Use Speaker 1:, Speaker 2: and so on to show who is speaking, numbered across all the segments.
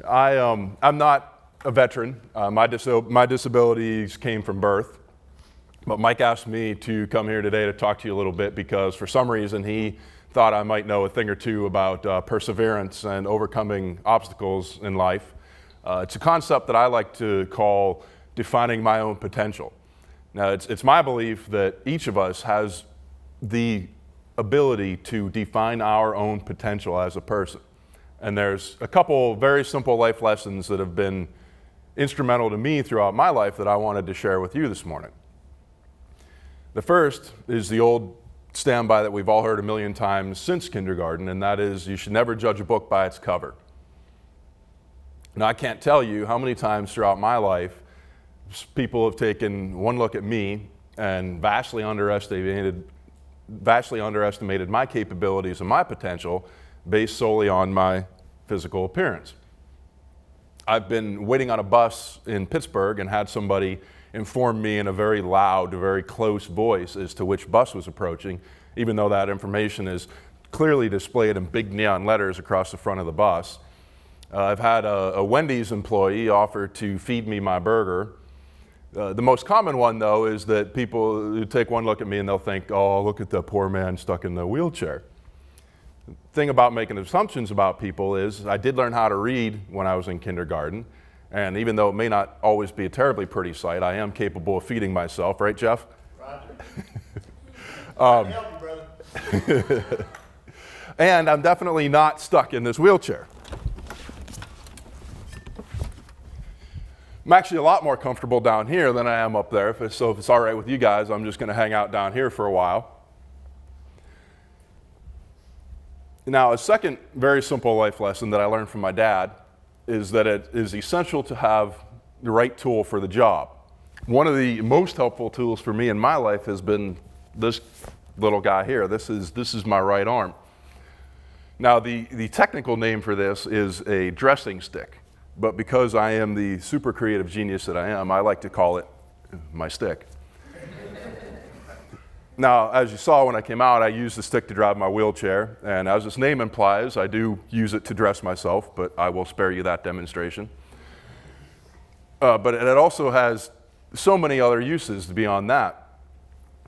Speaker 1: I'm not a veteran. My disabilities came from birth. But Mike asked me to come here today to talk to you a little bit because for some reason he thought I might know a thing or two about perseverance and overcoming obstacles in life. It's a concept that I like to call defining my own potential. Now, it's my belief that each of us has the ability to define our own potential as a person. And there's a couple very simple life lessons that have been instrumental to me throughout my life that I wanted to share with you this morning. The first is the old standby that we've all heard a million times since kindergarten, and that is you should never judge a book by its cover. Now, I can't tell you how many times throughout my life people have taken one look at me and vastly underestimated my capabilities and my potential based solely on my physical appearance. I've been waiting on a bus in Pittsburgh and had somebody inform me in a very loud, very close voice as to which bus was approaching, even though that information is clearly displayed in big neon letters across the front of the bus. I've had a Wendy's employee offer to feed me my burger. The most common one, though, is that people who take one look at me and they'll think, oh, look at the poor man stuck in the wheelchair. The thing about making assumptions about people is I did learn how to read when I was in kindergarten, and even though it may not always be a terribly pretty sight, I am capable of feeding myself, right, Jeff?
Speaker 2: Roger. Help you, brother.
Speaker 1: And I'm definitely not stuck in this wheelchair. I'm actually a lot more comfortable down here than I am up there, so if it's all right with you guys, I'm just going to hang out down here for a while. Now, a second very simple life lesson that I learned from my dad is that it is essential to have the right tool for the job. One of the most helpful tools for me in my life has been this little guy here. This is my right arm. Now, the technical name for this is a dressing stick, but because I am the super creative genius that I am, I like to call it my stick. Now, as you saw when I came out, I use the stick to drive my wheelchair, and as its name implies, I do use it to dress myself, but I will spare you that demonstration. But it also has so many other uses beyond that.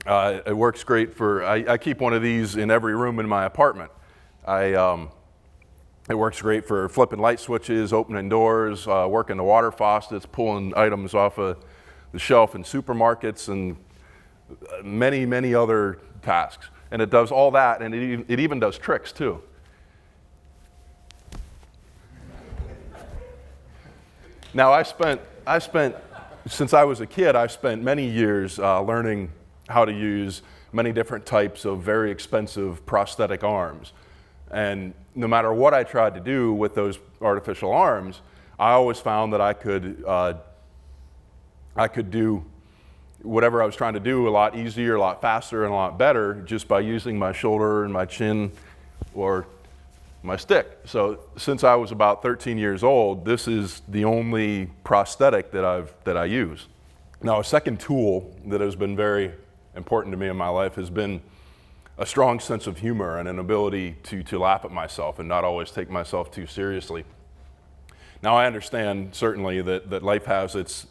Speaker 1: It works great for, I keep one of these in every room in my apartment. It works great for flipping light switches, opening doors, working the water faucets, pulling items off of the shelf in supermarkets, and many, many other tasks. And it does all that, and it even does tricks too. Now, I spent, since I was a kid, I spent many years learning how to use many different types of very expensive prosthetic arms. And no matter what I tried to do with those artificial arms, I always found that I could do whatever I was trying to do a lot easier, a lot faster, and a lot better just by using my shoulder and my chin or my stick. So since I was about 13 years old, this is the only prosthetic that I use. Now, a second tool that has been very important to me in my life has been a strong sense of humor and an ability to laugh at myself and not always take myself too seriously. Now, I understand certainly that life has its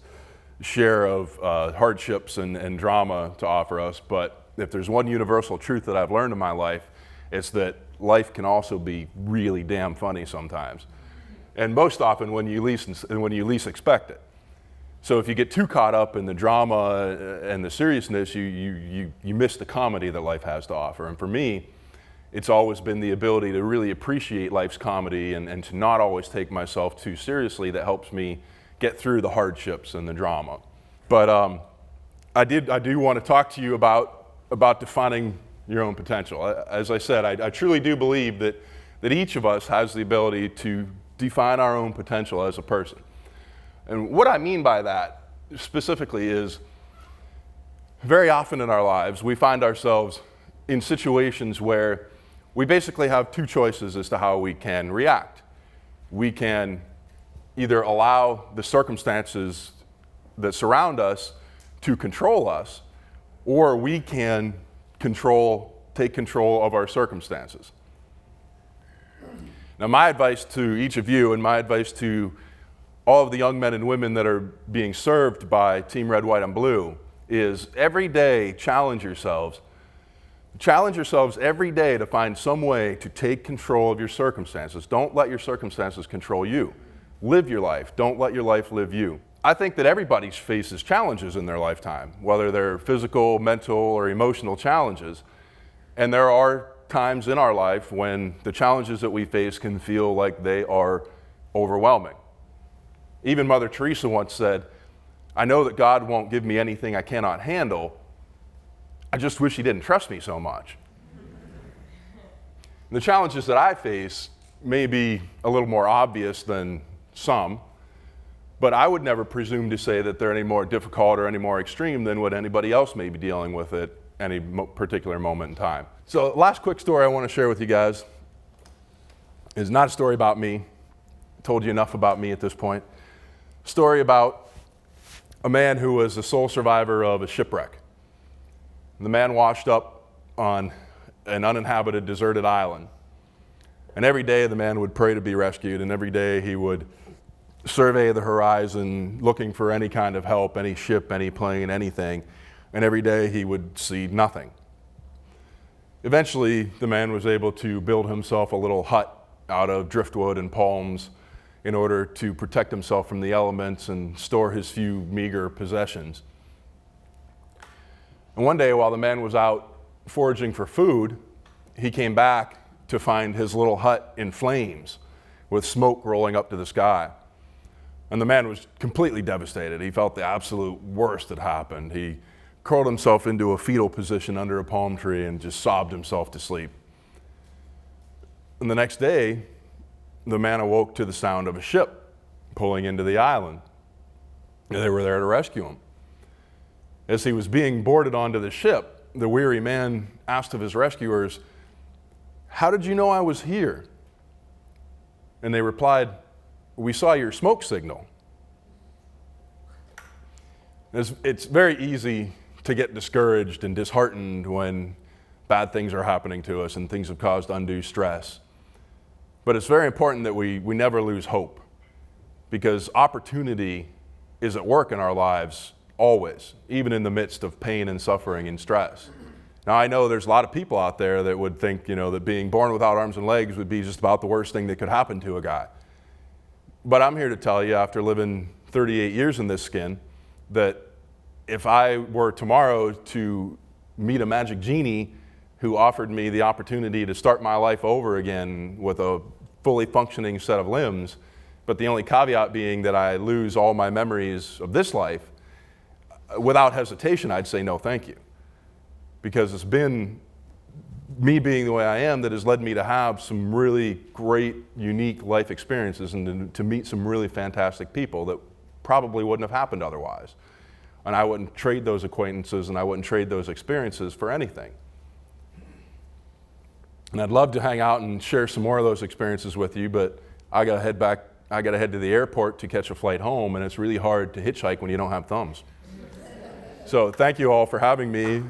Speaker 1: share of hardships and drama to offer us, but if there's one universal truth that I've learned in my life, it's that life can also be really damn funny sometimes, and most often when you least expect it. So if you get too caught up in the drama and the seriousness, you miss the comedy that life has to offer. And for me, it's always been the ability to really appreciate life's comedy and to not always take myself too seriously that helps me get through the hardships and the drama. But I do want to talk to you about defining your own potential. As I said, I truly do believe that each of us has the ability to define our own potential as a person. And what I mean by that specifically is very often in our lives we find ourselves in situations where we basically have two choices as to how we can react. We can either allow the circumstances that surround us to control us, or we can take control of our circumstances. Now, my advice to each of you and my advice to all of the young men and women that are being served by Team Red, White, and Blue is every day challenge yourselves. Challenge yourselves every day to find some way to take control of your circumstances. Don't let your circumstances control you. Live your life. Don't let your life live you. I think that everybody faces challenges in their lifetime, whether they're physical, mental, or emotional challenges. And there are times in our life when the challenges that we face can feel like they are overwhelming. Even Mother Teresa once said, "I know that God won't give me anything I cannot handle. I just wish he didn't trust me so much." And the challenges that I face may be a little more obvious than some, but I would never presume to say that they're any more difficult or any more extreme than what anybody else may be dealing with at any particular moment in time. So last quick story I want to share with you guys is not a story about me. I told you enough about me at this point. A story about a man who was the sole survivor of a shipwreck. The man washed up on an uninhabited, deserted island. And every day the man would pray to be rescued, and every day he would survey the horizon looking for any kind of help, any ship, any plane, anything. And every day he would see nothing. Eventually, the man was able to build himself a little hut out of driftwood and palms in order to protect himself from the elements and store his few meager possessions. And one day, while the man was out foraging for food, he came back to find his little hut in flames with smoke rolling up to the sky. And the man was completely devastated. He felt the absolute worst had happened. He curled himself into a fetal position under a palm tree and just sobbed himself to sleep. And the next day, the man awoke to the sound of a ship pulling into the island. And they were there to rescue him. As he was being boarded onto the ship, the weary man asked of his rescuers, "How did you know I was here?" And they replied, "We saw your smoke signal." It's very easy to get discouraged and disheartened when bad things are happening to us and things have caused undue stress. But it's very important that we never lose hope, because opportunity is at work in our lives always, even in the midst of pain and suffering and stress. Now, I know there's a lot of people out there that would think, that being born without arms and legs would be just about the worst thing that could happen to a guy. But I'm here to tell you, after living 38 years in this skin, that if I were tomorrow to meet a magic genie who offered me the opportunity to start my life over again with a fully functioning set of limbs, but the only caveat being that I lose all my memories of this life, without hesitation, I'd say no, thank you. Because it's been me being the way I am that has led me to have some really great, unique life experiences and to meet some really fantastic people that probably wouldn't have happened otherwise. And I wouldn't trade those acquaintances and I wouldn't trade those experiences for anything. And I'd love to hang out and share some more of those experiences with you, but I gotta head to the airport to catch a flight home, and it's really hard to hitchhike when you don't have thumbs. So thank you all for having me.